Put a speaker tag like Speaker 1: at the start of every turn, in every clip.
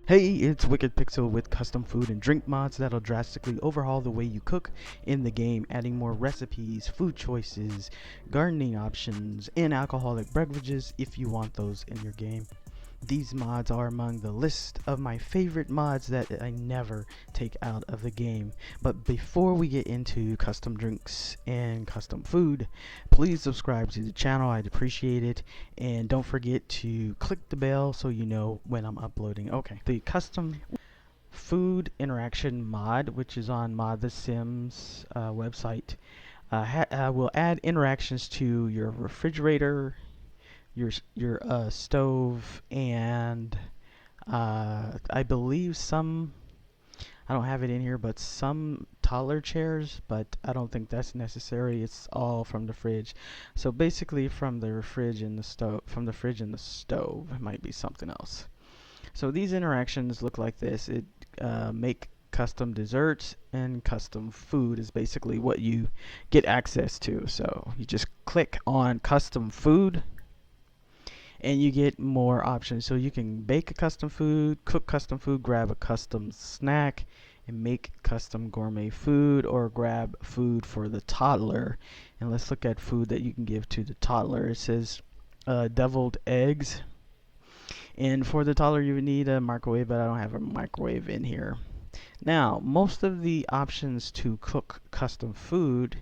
Speaker 1: Hey, it's Wicked Pixel with custom food and drink mods that'll drastically overhaul the way you cook in the game, adding more recipes, food choices, gardening options, and alcoholic beverages if you want those in your game. These mods are among the list of my favorite mods that I never take out of the game. But before we get into custom drinks and custom food, please subscribe to the channel, I'd appreciate it. And don't forget to click the bell so you know when I'm uploading. Okay, the custom food interaction mod, which is on Mod the Sims website, will add interactions to your refrigerator, your stove, and I believe some, I don't have it in here, but some taller chairs, but I don't think that's necessary. It's all from the fridge. So basically from the fridge and the stove, it might be something else. So these interactions look like this. It make custom desserts and custom food is basically what you get access to. So you just click on custom food and you get more options. So you can bake a custom food, cook custom food, grab a custom snack, and make custom gourmet food, or grab food for the toddler. And let's look at food that you can give to the toddler. It says deviled eggs. And for the toddler, you would need a microwave, but I don't have a microwave in here. Now, most of the options to cook custom food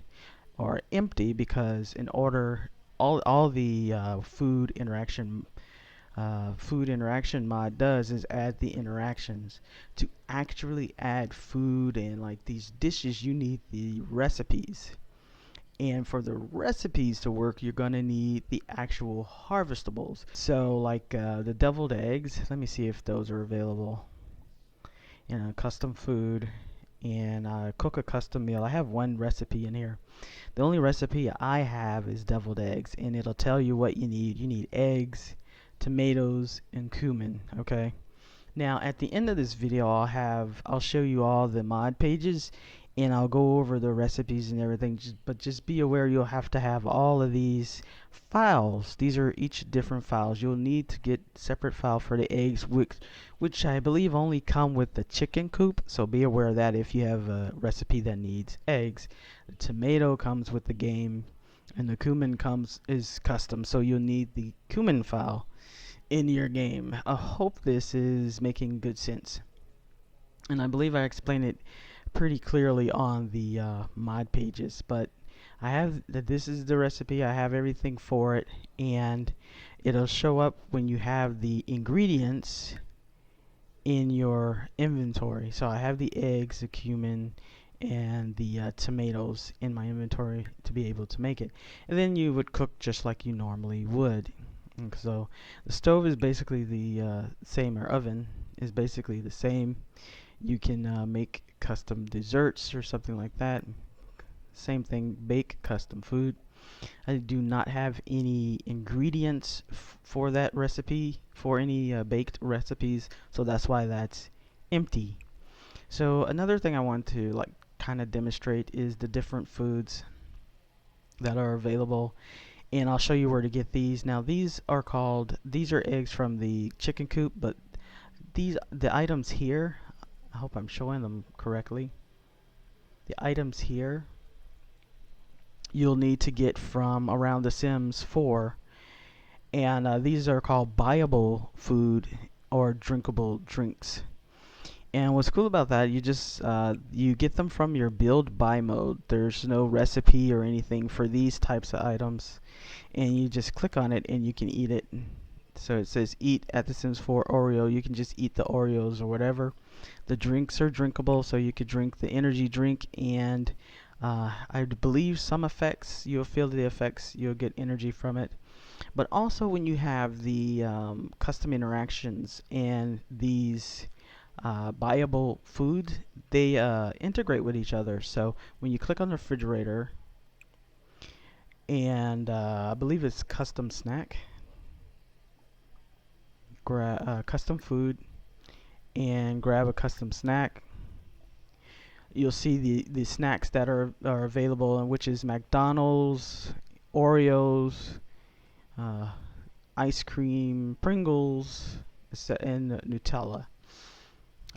Speaker 1: are empty because in order all the food interaction mod does is add the interactions. To actually add food and like these dishes, you need the recipes. And for the recipes to work, you're gonna need the actual harvestables. So like the deviled eggs, let me see if those are available. Custom food and cook a custom meal. I have one recipe in here. The only recipe I have is deviled eggs, and it'll tell you what you need. You need eggs, tomatoes, and cumin. Okay. Now at the end of this video, I'll show you all the mod pages, and I'll go over the recipes and everything. But just be aware you'll have to have all of these files. These are each different files. You'll need to get separate file for the eggs, which I believe only come with the chicken coop. So be aware of that if you have a recipe that needs eggs. The tomato comes with the game, and the cumin is custom. So you'll need the cumin file in your game. I hope this is making good sense, and I believe I explained it pretty clearly on the mod pages. But I have this is the recipe. I have everything for it, and it'll show up when you have the ingredients in your inventory. So I have the eggs, the cumin, and the tomatoes in my inventory to be able to make it. And then you would cook just like you normally would. And so the stove is basically the same, or oven is basically the same. You can make custom desserts or something like that. Same thing, bake custom food. I do not have any ingredients for that recipe, for any baked recipes, so that's why that's empty. So another thing I want to like kind of demonstrate is the different foods that are available, and I'll show you where to get these. Now these are eggs from the chicken coop, but the items here, I hope I'm showing them correctly. The items here you'll need to get from around The Sims 4, and these are called buyable food or drinkable drinks. And what's cool about that, you get them from your build buy mode. There's no recipe or anything for these types of items, and you just click on it and you can eat it. So it says eat at The Sims 4 Oreo. You can just eat the Oreos or whatever. The drinks are drinkable, so you could drink the energy drink, and I believe some effects, you'll feel the effects, you'll get energy from it. But also when you have the custom interactions and these buyable food, they integrate with each other. So when you click on the refrigerator, and I believe it's custom snack, custom food, and grab a custom snack, you'll see the snacks that are available, and which is McDonald's, Oreos, ice cream, Pringles, and Nutella.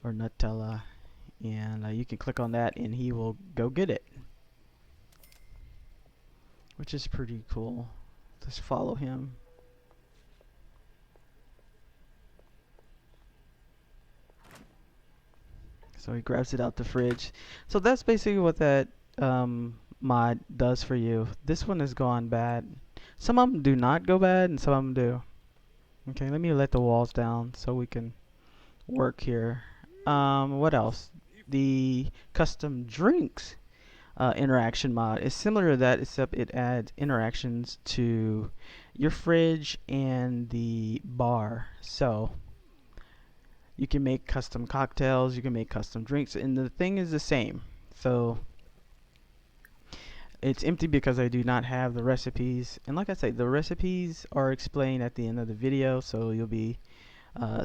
Speaker 1: or Nutella, and you can click on that and he will go get it, which is pretty cool. Just follow him. So he grabs it out the fridge. So that's basically what that mod does for you. This one has gone bad. Some of them do not go bad, and some of them do. Okay, let me let the walls down so we can work here. What else? The custom drinks interaction mod is similar to that, except it adds interactions to your fridge and the bar. So you can make custom cocktails, you can make custom drinks, and the thing is the same. So it's empty because I do not have the recipes. And like I say, the recipes are explained at the end of the video, so you'll be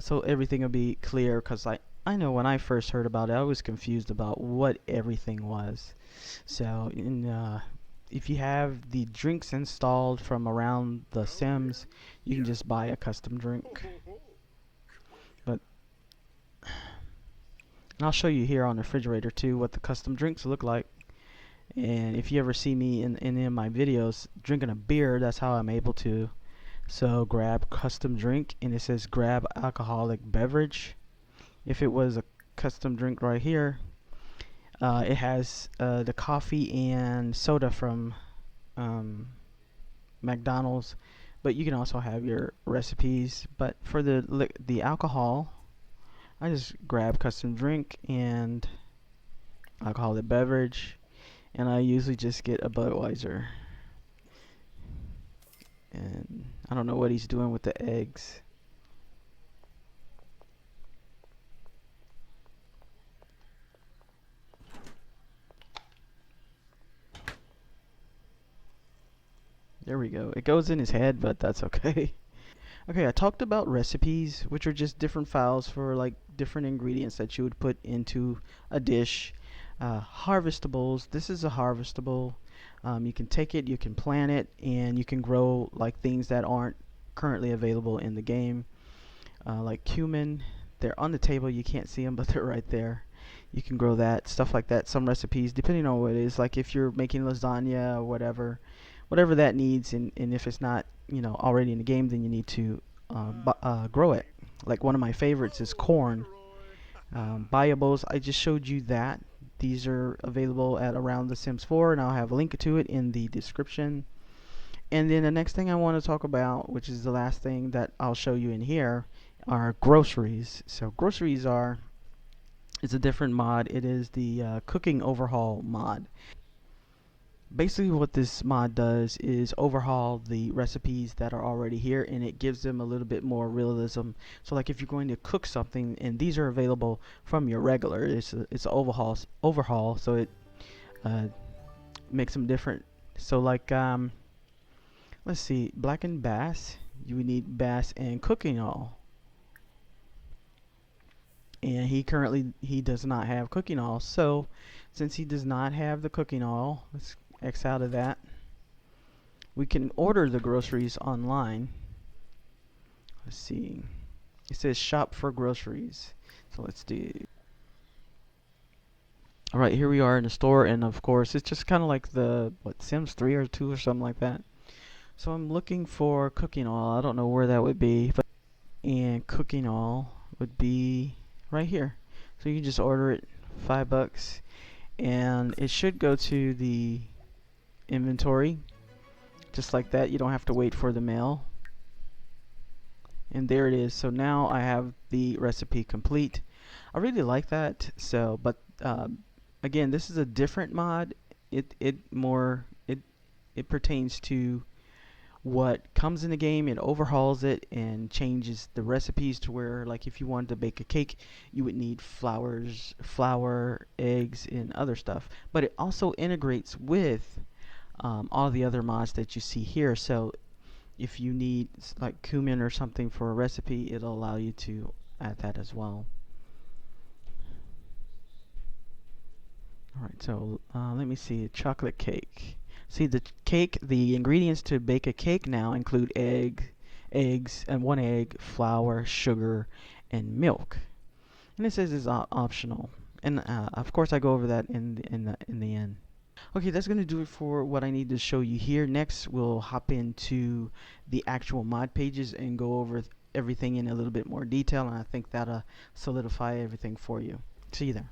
Speaker 1: so everything will be clear. Because I know when I first heard about it, I was confused about what everything was. So if you have the drinks installed from around the Sims, you can just buy a custom drink. But and I'll show you here on the refrigerator too what the custom drinks look like. And if you ever see me in any of my videos drinking a beer, that's how I'm able to. So grab custom drink, and it says grab alcoholic beverage. If it was a custom drink right here, it has the coffee and soda from McDonald's, but you can also have your recipes. But for the alcohol, I just grab custom drink and alcoholic beverage, and I usually just get a Budweiser. And I don't know what he's doing with the eggs. There we go. It goes in his head, but that's okay. Okay, I talked about recipes, which are just different files for like different ingredients that you would put into a dish. Harvestables. This is a harvestable. You can take it, you can plant it, and you can grow like things that aren't currently available in the game. Like cumin. They're on the table. You can't see them, but they're right there. You can grow that, stuff like that. Some recipes, depending on what it is, like if you're making lasagna or whatever that needs, and if it's not already in the game, then you need to grow it. Like one of my favorites is corn. Buyables, I just showed you that. These are available at around The Sims 4, and I'll have a link to it in the description. And then the next thing I want to talk about, which is the last thing that I'll show you in here, are groceries. So groceries it's a different mod. It is the cooking overhaul mod. Basically what this mod does is overhaul the recipes that are already here, and it gives them a little bit more realism. So like if you're going to cook something, and these are available from your regular, it's overhaul, so it uh, makes them different. So like let's see, blackened bass, you would need bass and cooking oil, and he does not have cooking oil. So since he does not have the cooking oil, let's X out of that. We can order the groceries online. Let's see. It says shop for groceries. So let's do. Alright, here we are in the store, and of course it's just kind of like the Sims 3 or 2 or something like that. So I'm looking for cooking oil. I don't know where that would be, but and cooking oil would be right here. So you can just order it, $5, and it should go to the inventory just like that. You don't have to wait for the mail, and there it is. So now I have the recipe complete. I really like that. So but again, this is a different mod. It pertains to what comes in the game. It overhauls it and changes the recipes to where, like, if you wanted to bake a cake, you would need flour, eggs, and other stuff. But it also integrates with all the other mods that you see here. So if you need like cumin or something for a recipe, it'll allow you to add that as well. Alright, so let me see, chocolate cake. See, the ingredients to bake a cake now include eggs, and one egg, flour, sugar, and milk. and it says it's optional. And of course, I go over that in the end. Okay, that's gonna do it for what I need to show you here. Next, we'll hop into the actual mod pages and go over everything in a little bit more detail, and I think that'll solidify everything for you. See you there.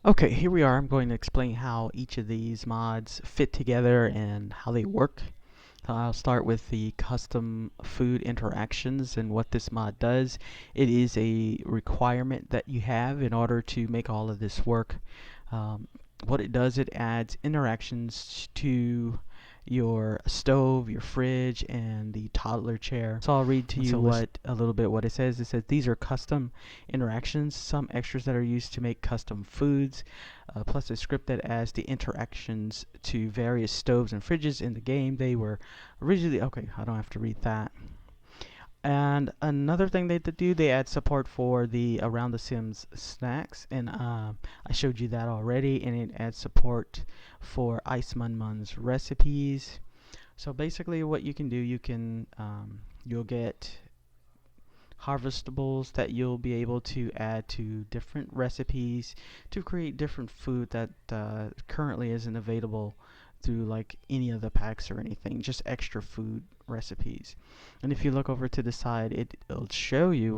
Speaker 1: Okay, here we are. I'm going to explain how each of these mods fit together and how they work. I'll start with the custom food interactions and what this mod does. It is a requirement that you have in order to make all of this work. Um, what it does, it adds interactions to your stove, your fridge, and the toddler chair. So I'll read to you a little bit what it says. It says these are custom interactions, some extras that are used to make custom foods, plus a script that adds the interactions to various stoves and fridges in the game. They were originally okay. I don't have to read that. And another thing they do, they add support for the Around the Sims snacks, and I showed you that already. And it adds support for Ice Mun Mun's recipes. So basically, what you can do, you'll get harvestables that you'll be able to add to different recipes to create different food that currently isn't available through like any of the packs or anything, just extra food recipes. And if you look over to the side, it'll show you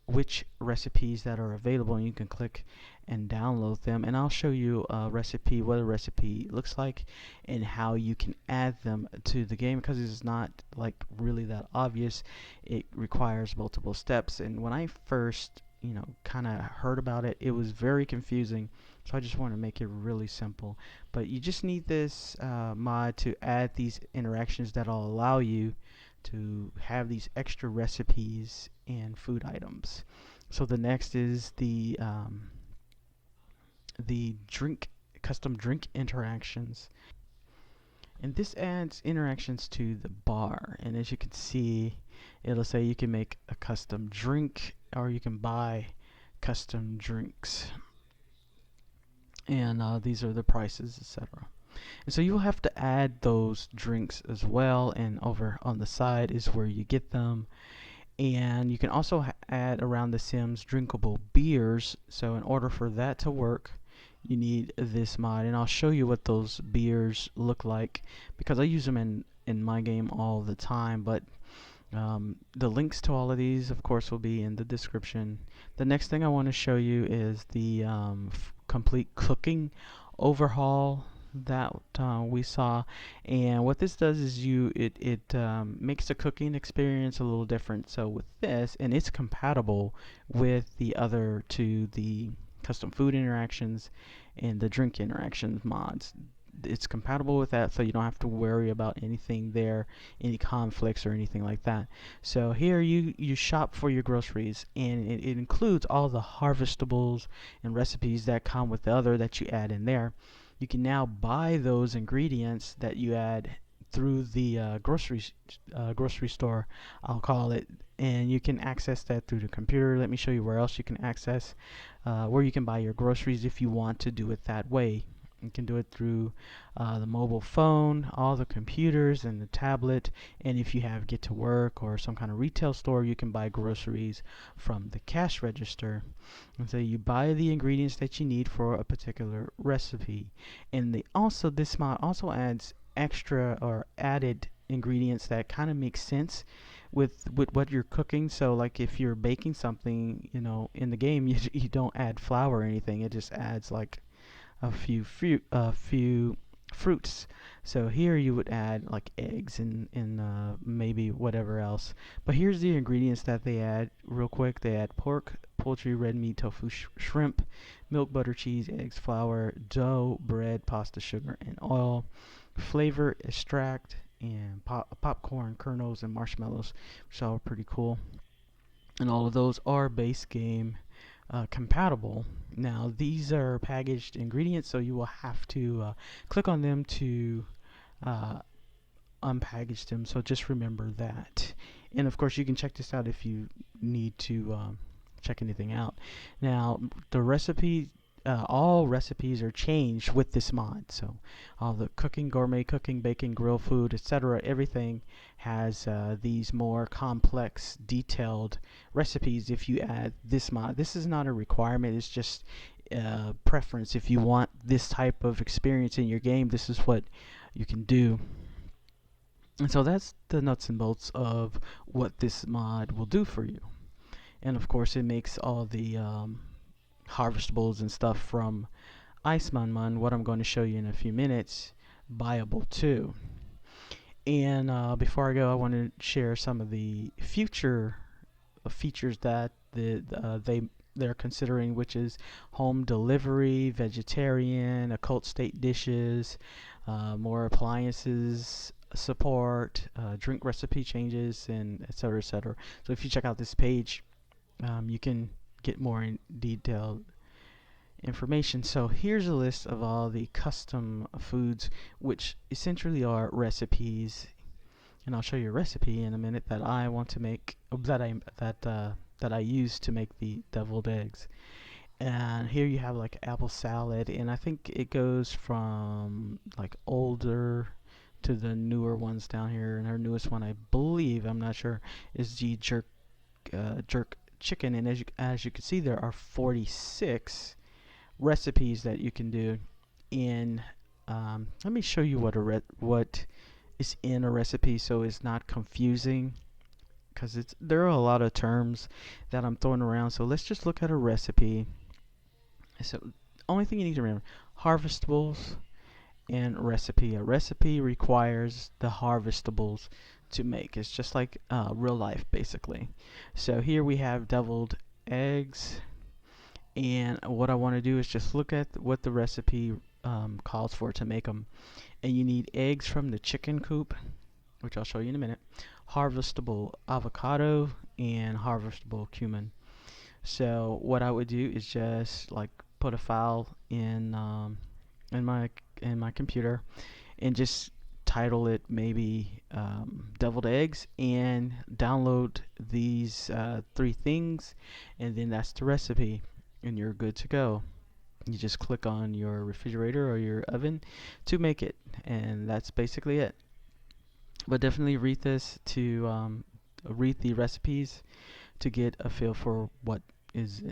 Speaker 1: which recipes that are available, and you can click and download them. And I'll show you what a recipe looks like and how you can add them to the game, because it's not like really that obvious. It requires multiple steps, and when I first kind of heard about it, it was very confusing. So I just want to make it really simple. But you just need this mod to add these interactions that'll allow you to have these extra recipes and food items. So the next is the custom drink interactions. And this adds interactions to the bar. And as you can see, it'll say you can make a custom drink or you can buy custom drinks. And these are the prices, etc. And so you'll have to add those drinks as well. And over on the side is where you get them. And you can also add Around the Sims drinkable beers. So in order for that to work, you need this mod, and I'll show you what those beers look like because I use them in my game all the time. But the links to all of these, of course, will be in the description. The next thing I want to show you is the complete cooking overhaul that we saw. And what this does is it makes the cooking experience a little different. So with this, and it's compatible with the other two, the custom food interactions and the drink interactions mods. It's compatible with that, so you don't have to worry about anything there, any conflicts or anything like that. So here you shop for your groceries, and it includes all the harvestables and recipes that come with the other that you add in there. You can now buy those ingredients that you add through the grocery store, I'll call it, and you can access that through the computer. Let me show you where else you can access where you can buy your groceries if you want to do it that way. You can do it through the mobile phone, all the computers, and the tablet. And if you have Get to Work or some kind of retail store, you can buy groceries from the cash register. And so you buy the ingredients that you need for a particular recipe. And this mod also adds extra or added ingredients that kind of make sense with what you're cooking. So like if you're baking something, in the game, you don't add flour or anything. It just adds like a few fruits. So here you would add like eggs and maybe whatever else. But here's the ingredients that they add real quick. They add pork, poultry, red meat, tofu, shrimp, milk, butter, cheese, eggs, flour, dough, bread, pasta, sugar, and oil. Flavor extract and popcorn kernels and marshmallows, which are pretty cool. And all of those are base game compatible. Now these are packaged ingredients, so you will have to click on them to unpackage them. So just remember that. And of course, you can check this out if you need to check anything out. Now the recipe all recipes are changed with this mod. So all the cooking, gourmet cooking, baking, grill food, etc., everything has these more complex, detailed recipes if you add this mod. This is not a requirement, it's just preference. If you want this type of experience in your game, this is what you can do. And so that's the nuts and bolts of what this mod will do for you. And of course, it makes all the harvestables and stuff from Iceman, what I'm going to show you in a few minutes, buyable too. And before I go, I want to share some of the future features that they're considering, which is home delivery, vegetarian, occult state dishes, more appliances support, drink recipe changes, and etc. etc. So if you check out this page, you can get more in detailed information. So here's a list of all the custom foods, which essentially are recipes, and I'll show you a recipe in a minute that I want to make, that I use to make the deviled eggs. And here you have like apple salad, and I think it goes from like older to the newer ones down here. And our newest one, I believe, I'm not sure, is the jerk chicken. And as you can see, there are 46 recipes that you can do in. Let me show you what is in a recipe so it's not confusing, because there are a lot of terms that I'm throwing around. So let's just look at a recipe. So only thing you need to remember: harvestables and recipe. A recipe requires the harvestables to make. It's just like real life, basically. So here we have deviled eggs, and what I want to do is just look at what the recipe calls for to make them. And you need eggs from the chicken coop, which I'll show you in a minute, harvestable avocado, and harvestable cumin. So what I would do is just like put a file in my computer and just title it maybe deviled eggs, and download these three things, and then that's the recipe, and you're good to go. You just click on your refrigerator or your oven to make it, and that's basically it. But definitely read the recipes to get a feel for what is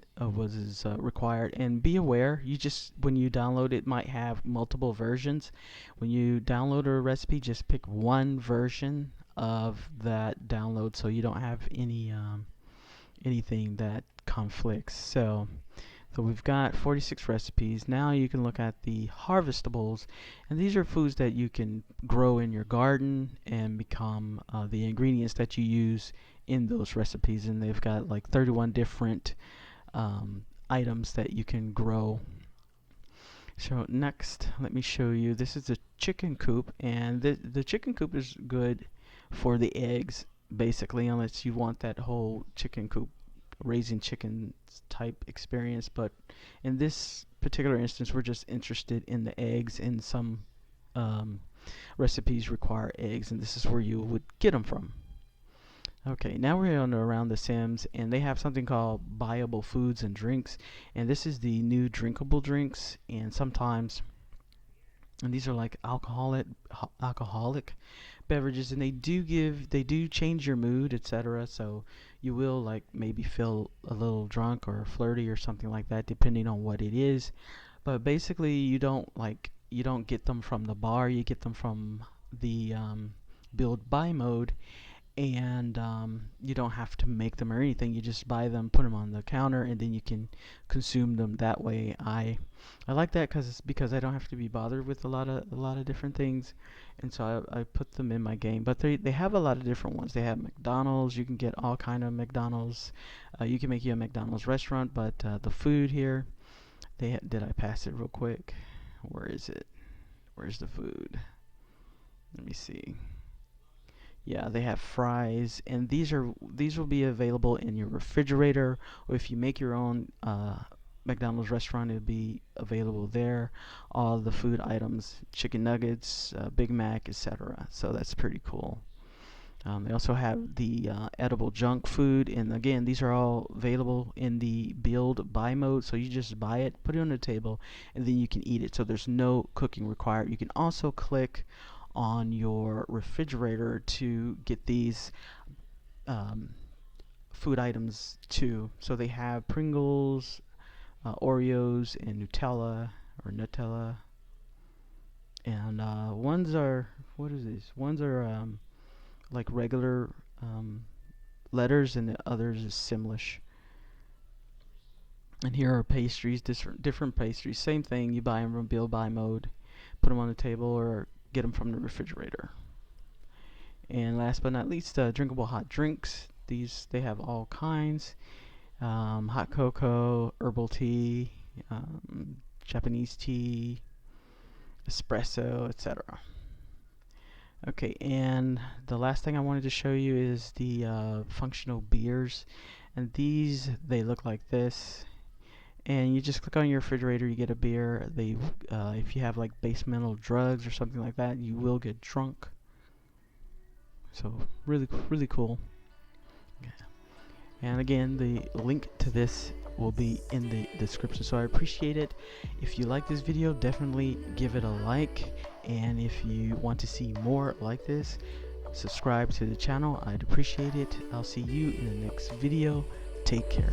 Speaker 1: required, and be aware. You just when you download it might have multiple versions. When you download a recipe, just pick one version of that download so you don't have anything that conflicts. So we've got 46 recipes. Now you can look at the harvestables, and these are foods that you can grow in your garden and become the ingredients that you use in those recipes. And they've got like 31 different items that you can grow. So next, let me show you. This is the chicken coop, and the chicken coop is good for the eggs, basically, unless you want that whole chicken coop raising chickens type experience. But in this particular instance, we're just interested in the eggs, and some recipes require eggs, and this is where you would get them from. Okay, now we're on around the Sims, and they have something called Buyable Foods and Drinks, and this is the new drinkable drinks. And sometimes, and these are like alcoholic beverages, and they do change your mood, etc. So you will like maybe feel a little drunk or flirty or something like that, depending on what it is. But basically, you don't get them from the bar. You get them from the build buy mode, and you don't have to make them or anything. You just buy them, put them on the counter, and then you can consume them that way. I like that because I don't have to be bothered with a lot of different things, and so I put them in my game. But they have a lot of different ones. They have McDonald's. You can get all kind of McDonald's. You can make you a McDonald's restaurant, but the food here, did I pass it real quick? Where is it? Where's the food? Let me see. Yeah, they have fries, and these will be available in your refrigerator, or if you make your own McDonald's restaurant, it'll be available there. All the food items, chicken nuggets, Big Mac, etc. So that's pretty cool. They also have the edible junk food, and again, these are all available in the build buy mode. So you just buy it, put it on the table, and then you can eat it. So there's no cooking required. You can also click on your refrigerator to get these um, food items too. So they have Pringles, Oreos, and Nutella, and ones are, what is this? Ones are like regular letters, and the others is Simlish. And here are pastries, different pastries. Same thing. You buy them from build buy mode, put them on the table, or get them from the refrigerator. And last but not least, drinkable hot drinks. These they have all kinds: hot cocoa, herbal tea, Japanese tea, espresso, etc. Okay, and the last thing I wanted to show you is the functional beers. And these, they look like this. And you just click on your refrigerator, you get a beer. If you have like base metal drugs or something like that, you will get drunk. So really, really cool. Yeah. And again, the link to this will be in the description. So I appreciate it. If you like this video, definitely give it a like. And if you want to see more like this, subscribe to the channel. I'd appreciate it. I'll see you in the next video. Take care.